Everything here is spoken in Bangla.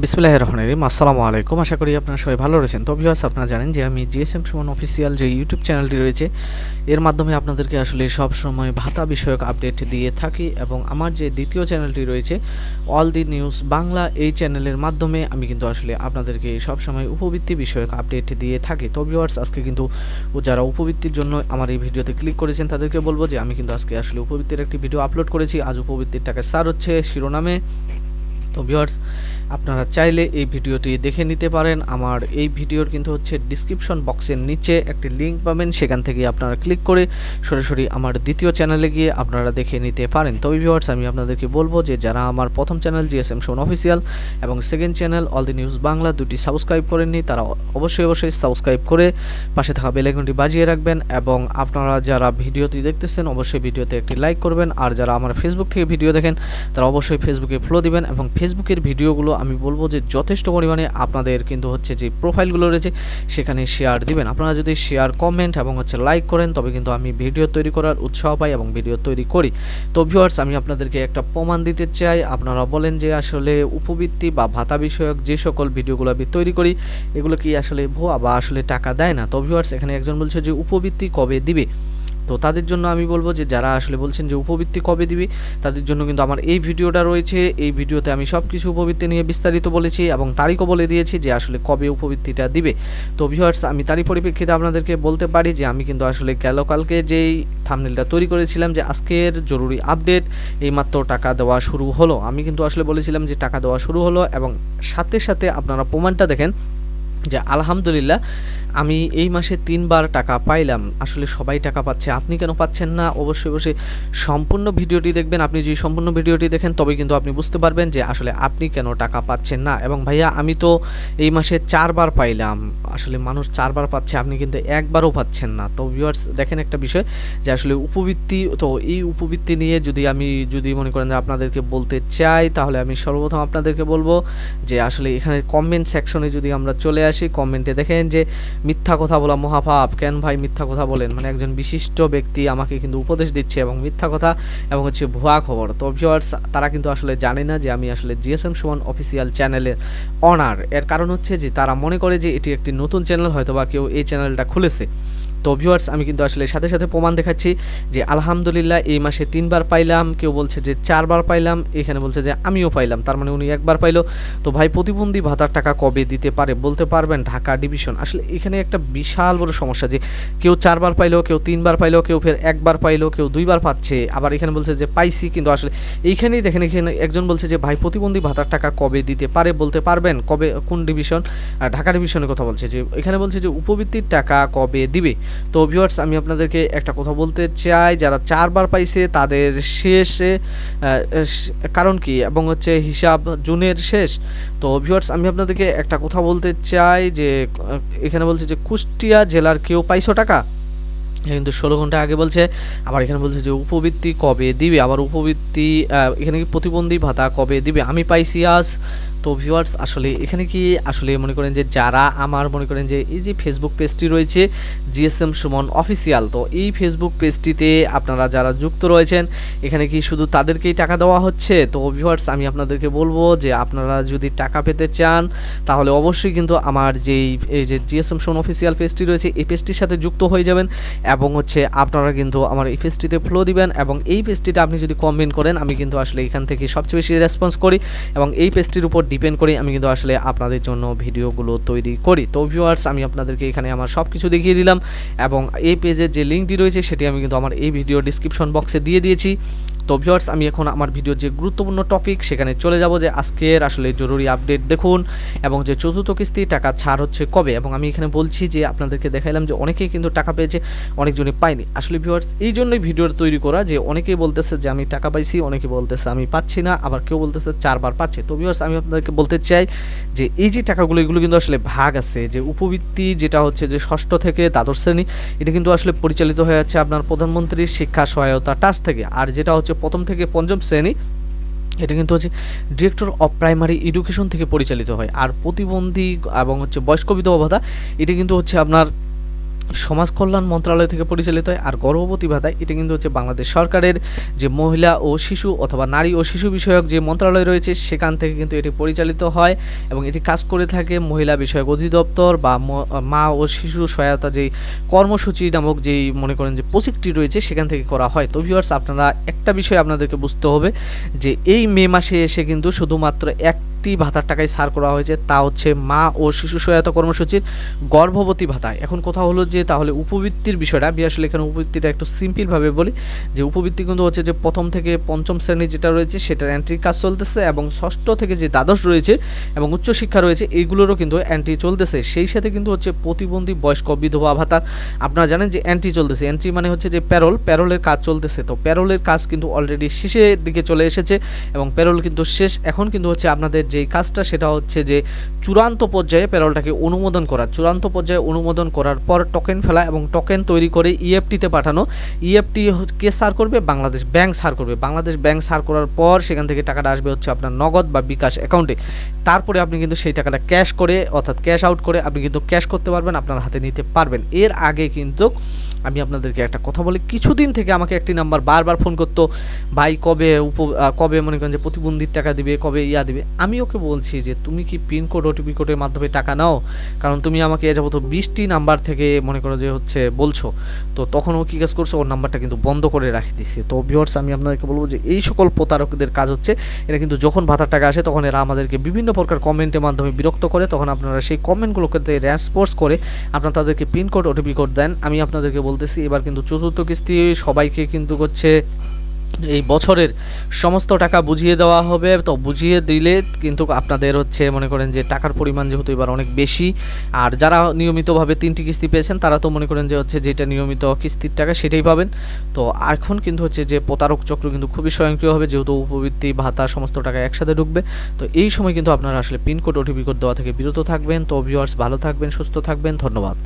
বিসমিল্লাহির রহমানির রহিম। আসসালামু আলাইকুম। আশা করি আপনারা সবাই ভালো রয়েছেন। তো ভিউয়ার্স, আপনারা জানেন যে আমি জিএসএম সুমন অফিসিয়াল যে ইউটিউব চ্যানেলটি রয়েছে এর মাধ্যমে আপনাদেরকে আসলে সব সময় ভাতা বিষয়ক আপডেট দিয়ে থাকি, এবং আমার যে দ্বিতীয় চ্যানেলটি রয়েছে অল দি নিউজ বাংলা, এই চ্যানেলের মাধ্যমে আমি কিন্তু আসলে আপনাদেরকে সব সময় উপবৃত্তি বিষয়ক আপডেট দিয়ে থাকি। তো ভিউয়ার্স, আজকে কিন্তু যারা উপবৃত্তির জন্য আমার এই ভিডিওতে ক্লিক করেছেন তাদেরকে বলবো যে আমি কিন্তু আজকে আসলে উপবৃত্তির একটি ভিডিও আপলোড করেছি। আজ উপবৃত্তির টাকা ছাড় হচ্ছে শিরোনামে। তো ভিউয়ার্স, আপনারা চাইলে এই ভিডিওটি দেখে নিতে পারেন। আমার এই ভিডিওর কিন্তু হচ্ছে ডিসক্রিপশন বক্সের নিচে একটি লিঙ্ক পাবেন, সেখান থেকে আপনারা ক্লিক করে সরাসরি আমার দ্বিতীয় চ্যানেলে গিয়ে আপনারা দেখে নিতে পারেন। তবে ভিউয়ার্স, আমি আপনাদেরকে বলবো যে যারা আমার প্রথম চ্যানেল জিএসএম সুমন অফিসিয়াল এবং second channel all the news Bangla দুটি সাবস্ক্রাইব করেননি, তারা অবশ্যই সাবস্ক্রাইব করে পাশে থাকা বেল আইকনটি বাজিয়ে রাখবেন। এবং আপনারা যারা ভিডিওটি দেখতেছেন অবশ্যই ভিডিওতে একটি লাইক করবেন। আর যারা আমার ফেসবুক থেকে ভিডিও দেখেন তারা অবশ্যই ফেসবুকে ফলো দিবেন, এবং ফেসবুকের ভিডিওগুলো আমি বলবো যে যথেষ্ট পরিমাণে আপনাদের কিন্তু হচ্ছে যে প্রোফাইলগুলো রয়েছে সেখানে শেয়ার দিবেন। আপনারা যদি শেয়ার, কমেন্ট এবং হচ্ছে লাইক করেন তবে কিন্তু আমি ভিডিও তৈরি করার উৎসাহ পাই এবং ভিডিও তৈরি করি। তো ভিউয়ার্স, আমি আপনাদেরকে একটা প্রমাণ দিতে চাই। আপনারা বলেন যে আসলে উপবৃত্তি বা ভাতা বিষয়ক যে সকল ভিডিওগুলো আমি তৈরি করি এগুলো কি আসলে ভুয়া বা আসলে টাকা দেয় না? তো ভিউয়ার্স, এখানে একজন বলছে যে উপবৃত্তি কবে দিবে, তো তাদের জন্য আমি বলবো যে যারা আসলে বলছেন যে উপবৃত্তি কবে দিবে তাদের জন্য কিন্তু আমার এই ভিডিওটা রয়েছে। এই ভিডিওতে আমি সব কিছু উপবৃত্তি নিয়ে বিস্তারিত বলেছি এবং তারিখও বলে দিয়েছি যে আসলে কবে উপবৃত্তিটা দিবে। তো ভিউয়ার্স, আমি তারই পরিপ্রেক্ষিতে আপনাদেরকে বলতে পারি যে আমি কিন্তু আসলে কালকে যেই থাম্বনেলটা তৈরি করেছিলাম যে আজকের জরুরি আপডেট, এইমাত্র টাকা দেওয়া শুরু হলো, আমি কিন্তু আসলে বলেছিলাম যে টাকা দেওয়া শুরু হলো, এবং সাথে সাথে আপনারা প্রমাণটা দেখেন যে আলহামদুলিল্লাহ আমি এই মাসে 3বার টাকা পাইলাম। আসলে সবাই টাকা পাচ্ছে, আপনি কেন পাচ্ছেন না? অবশ্যই সম্পূর্ণ ভিডিওটি দেখবেন। আপনি যদি সম্পূর্ণ ভিডিওটি দেখেন তবে কিন্তু আপনি বুঝতে পারবেন যে আসলে আপনি কেন টাকা পাচ্ছেন না। এবং ভাইয়া, আমি তো এই মাসে 4বার পাইলাম। আসলে মানুষ 4বার পাচ্ছে, আপনি কিন্তু একবারও পাচ্ছেন না। তো ভিউয়ার্স, দেখেন একটা বিষয় যে আসলে উপবৃত্তি, তো এই উপবৃত্তি নিয়ে যদি মনে করেন যে আপনাদেরকে বলতে চাই তাহলে আমি সর্বপ্রথম আপনাদেরকে বলবো যে আসলে এখানে কমেন্ট সেকশনে যদি আমরা চলে আসি, কমেন্টে দেখেন যে মিথ্যা কথা বলা মহাপাপ। কেন ভাই মিথ্যা কথা বলেন? মানে একজন বিশিষ্ট ব্যক্তি আমাকে কিন্তু উপদেশ দিচ্ছে এবং মিথ্যা কথা এবং হচ্ছে ভুয়া খবর। তো ভিউয়ার্স, তারা কিন্তু আসলে জানে না যে আমি আসলে জিএসএম সুমন অফিসিয়াল চ্যানেলের অনার। এর কারণ হচ্ছে যে তারা মনে করে যে এটি একটি নতুন চ্যানেল, হয়তো বা কেউ এই চ্যানেলটা খুলেছে। তো ভিউয়ার্স, আমি কিন্তু আসলে সাথে সাথে প্রমাণ দেখাচ্ছি যে আলহামদুলিল্লাহ এই মাসে 3বার পাইলাম। কেউ বলছে যে 4বার পাইলাম, এখানে বলছে যে আমিও পাইলাম, তার মানে উনি একবার পাইলো। তো ভাই, প্রতিবন্ধী ভাতার টাকা কবে দিতে পারে বলতে পারবেন? ঢাকা ডিভিশন। আসলে এখানে একটা বিশাল বড় সমস্যা যে কেউ 4বার পাইলো, কেউ 3বার পাইলো, কেউ ফের একবার পাইলো, কেউ 2বার পাচ্ছে, আবার এখানে বলছে যে পাইছি। কিন্তু আসলে এইখানেই দেখেন, এখানে একজন বলছে যে ভাই প্রতিবন্ধী ভাতার টাকা কবে দিতে পারে বলতে পারবেন? কবে, কোন ডিভিশন? ঢাকা ডিভিশনের কথা বলছে। যে এখানে বলছে যে উপবৃত্তির টাকা কবে দিবে। তো ভিউয়ার্স, আমি আপনাদেরকে একটা কথা বলতে চাই, যারা 4বার পাইছে তাদের শেষে কারণ কি এবং হচ্ছে হিসাব জুনের শেষ। তো ভিউয়ার্স, আমি আপনাদেরকে একটা কথা বলতে চাই যে এখানে বলছে যে কুষ্টিয়া জেলার কেউ পাইছো টাকা, কিন্তু 16 ঘন্টা আগে বলছে। আবার এখানে বলছে যে উপবৃত্তি কবে দিবে, আবার উপবৃত্তি এখানে কি প্রতিবন্ধী ভাতা কবে দিবে, আমি পাইছি আজ। তো ভিউয়ার্স, আসলে এখানে কি আসলে মনে করেন যে যারা আমার মনে করেন যে এই যে ফেসবুক পেজটি রয়েছে জিএসএম সুমন অফিসিয়াল, তো এই ফেসবুক পেজটিতে আপনারা যারা যুক্ত রয়েছেন এখানে কি শুধু তাদেরকেই টাকা দেওয়া হচ্ছে? তো ভিউয়ার্স, আমি আপনাদেরকে বলবো যে আপনারা যদি টাকা পেতে চান তাহলে অবশ্যই কিন্তু আমার এই যে জিএসএম সুমন অফিসিয়াল পেজটি রয়েছে এই পেজটির সাথে যুক্ত হয়ে যাবেন, এবং হচ্ছে আপনারা কিন্তু আমার এই পেজটিতে ফলো দিবেন। এবং এই পেজটিতে আপনি যদি কমেন্ট করেন আমি কিন্তু আসলে এখান থেকে সবচেয়ে বেশি রেসপন্স করি, এবং এই পেজটির উপর ডিপেন্ড করি আমি কিন্তু আসলে আপনাদের জন্য ভিডিওগুলো তৈরি করি। তো ভিউয়ার্স, আমি আপনাদেরকে এখানে আমার সব কিছু দেখিয়ে দিলাম, এবং এই পেজের যে লিঙ্কটি রয়েছে সেটি আমি কিন্তু আমার এই ভিডিও ডিসক্রিপশন বক্সে দিয়ে দিয়েছি। তো ভিউয়ার্স, আমি এখন আমার ভিডিওর যে গুরুত্বপূর্ণ টপিক সেখানে চলে যাব যে আজকের আসলে জরুরি আপডেট দেখুন, এবং যে চতুর্থ কিস্তি টাকা ছাড় হচ্ছে কবে। এবং আমি এখানে বলছি যে আপনাদেরকে দেখাইলাম যে অনেকেই কিন্তু টাকা পেয়েছে, অনেকজনই পায়নি। আসলে ভিউয়ার্স, এই জন্যই ভিডিওটা তৈরি করা যে অনেকেই বলতেছে যে আমি টাকা পাইছি, অনেকে বলতেছে আমি পাচ্ছি না, আবার কেউ বলতেছে 4বার পাচ্ছে। তো ভিউয়ার্স, আমি আপনাদেরকে বলতে চাই যে এই যে টাকাগুলো এগুলো কিন্তু আসলে ভাগ আছে। যে উপবৃত্তি যেটা হচ্ছে যে 6ষ্ঠ থেকে দ্বাদশ শ্রেণী, এটা কিন্তু আসলে পরিচালিত হয়ে যাচ্ছে আপনার প্রধানমন্ত্রীর শিক্ষা সহায়তা ট্রাস্ট থেকে। আর যেটা হচ্ছে প্রথম থেকে পঞ্চম শ্রেণী, এটা কিন্তু হচ্ছে ডিরেক্টর অফ প্রাইমারি এডুকেশন থেকে পরিচালিত হয়। আর প্রতিবন্ধী এবং হচ্ছে বয়স্ক বিধবা ভাতা, এটা কিন্তু হচ্ছে আপনার সমাজ কল্যাণ মন্ত্রণালয় থেকে পরিচালিত হয়। আর গর্ভবতী ভাতা এটা কিন্তু হচ্ছে বাংলাদেশ সরকারের যে মহিলা ও শিশু অথবা নারী ও শিশু বিষয়ক যে মন্ত্রণালয় রয়েছে সেখান থেকে কিন্তু এটি পরিচালিত হয় এবং এটি কাজ করে থাকে মহিলা বিষয়ক অধিদপ্তর বা মা ও শিশু সহায়তা যেই কর্মসূচি নামক যেই মনে করেন যে প্রজেক্টটি রয়েছে সেখান থেকে করা হয়। তো ভিউয়ার্স, আপনারা একটা বিষয় আপনাদেরকে বুঝতে হবে যে এই মে মাসে এসে কিন্তু শুধুমাত্র একটি ভাতার টাকায় ছাড় করা হয়েছে, তা হচ্ছে মা ও শিশু সহায়তা কর্মসূচির গর্ভবতী ভাতায়। এখন কথা হলো যে তাহলে উপবৃত্তির বিষয়টা আমি আসলে এখানে উপবৃত্তিটা একটু সিম্পলভাবে বলি যে উপবৃত্তি কিন্তু হচ্ছে যে প্রথম থেকে পঞ্চম শ্রেণী যেটা রয়েছে সেটার এন্ট্রির কাজ চলতেছে এবং ষষ্ঠ থেকে যে দ্বাদশ রয়েছে এবং উচ্চশিক্ষা রয়েছে এইগুলোরও কিন্তু এন্ট্রি চলতেছে। সেই সাথে কিন্তু হচ্ছে প্রতিবন্ধী বয়স্ক বিধবা ভাতার আপনারা জানেন যে এন্ট্রি চলতেছে। এন্ট্রি মানে হচ্ছে যে প্যারোলের কাজ চলতেছে। তো প্যারোলের কাজ কিন্তু অলরেডি শেষের দিকে চলে এসেছে এবং প্যারোল কিন্তু শেষ। এখন কিন্তু হচ্ছে আপনাদের যেই কাজটা সেটা হচ্ছে যে চূড়ান্ত পর্যায়ে প্যারোলটাকে অনুমোদন করা, চূড়ান্ত পর্যায়ে অনুমোদন করার পর টোকেন ফেলা এবং টোকেন তৈরি করে ইএফটিতে পাঠানো। ইএফটি কে সার করবে? বাংলাদেশ ব্যাংক সার করবে। বাংলাদেশ ব্যাংক সার করার পর সেখান থেকে টাকাটা আসবে হচ্ছে আপনার নগদ বা বিকাশ অ্যাকাউন্টে। তারপরে আপনি কিন্তু সেই টাকাটা ক্যাশ করে অর্থাৎ ক্যাশ আউট করে আপনি কিন্তু ক্যাশ করতে পারবেন, আপনার হাতে নিতে পারবেন। এর আগে কিন্তু আমি আপনাদেরকে একটা কথা বলি, কিছুদিন থেকে আমাকে একটি নাম্বার বারবার ফোন করতো, ভাই কবে মনে করেন যে প্রতিবন্ধীর টাকা দিবে, কবে দিবে। আমি ওকে বলছি যে তুমি কি পিনকোড ওটিপি কোডের মাধ্যমে টাকা নাও? কারণ তুমি আমাকে যাবত 20টি নাম্বার থেকে মনে করো যে হচ্ছে বলছো। তো তখন ও কী কাজ করছে, ওর নাম্বারটা কিন্তু বন্ধ করে রাখি দিচ্ছে। তো ভিউয়ার্স, আমি আপনাদেরকে বলবো যে এই সকল প্রতারকদের কাজ হচ্ছে এরা কিন্তু যখন ভাতার টাকা আসে তখন এরা আমাদেরকে বিভিন্ন প্রকার কমেন্টের মাধ্যমে বিরক্ত করে। তখন আপনারা সেই কমেন্টগুলোকে রেসপন্স করে আপনারা তাদেরকে পিনকোড ওটিপি কোড দেন। আমি আপনাদেরকে বলতেছি এবার কিন্তু চতুর্থ কিস্তি সবাইকে কিন্তু হচ্ছে এই বছরের সমস্ত টাকা বুঝিয়ে দেওয়া হবে। তো বুঝিয়ে দিলে কিন্তু আপনাদের হচ্ছে মনে করেন যে টাকার পরিমাণ যেহেতু এবার অনেক বেশি, আর যারা নিয়মিতভাবে 3টি কিস্তি পেয়েছেন তারা তো মনে করেন যে হচ্ছে যেটা নিয়মিত কিস্তির টাকা সেটাই পাবেন। তো এখন কিন্তু হচ্ছে যে প্রতারক চক্র কিন্তু খুবই স্বয়ংক্রিয় হবে, যেহেতু উপবৃত্তি ভাতা সমস্ত টাকা একসাথে ঢুকবে। তো এই সময় কিন্তু আপনারা আসলে পিনকোড ওটিপি কোড দেওয়া থেকে বিরত থাকবেন। তো ভিউয়ার্স, ভালো থাকবেন, সুস্থ থাকবেন, ধন্যবাদ।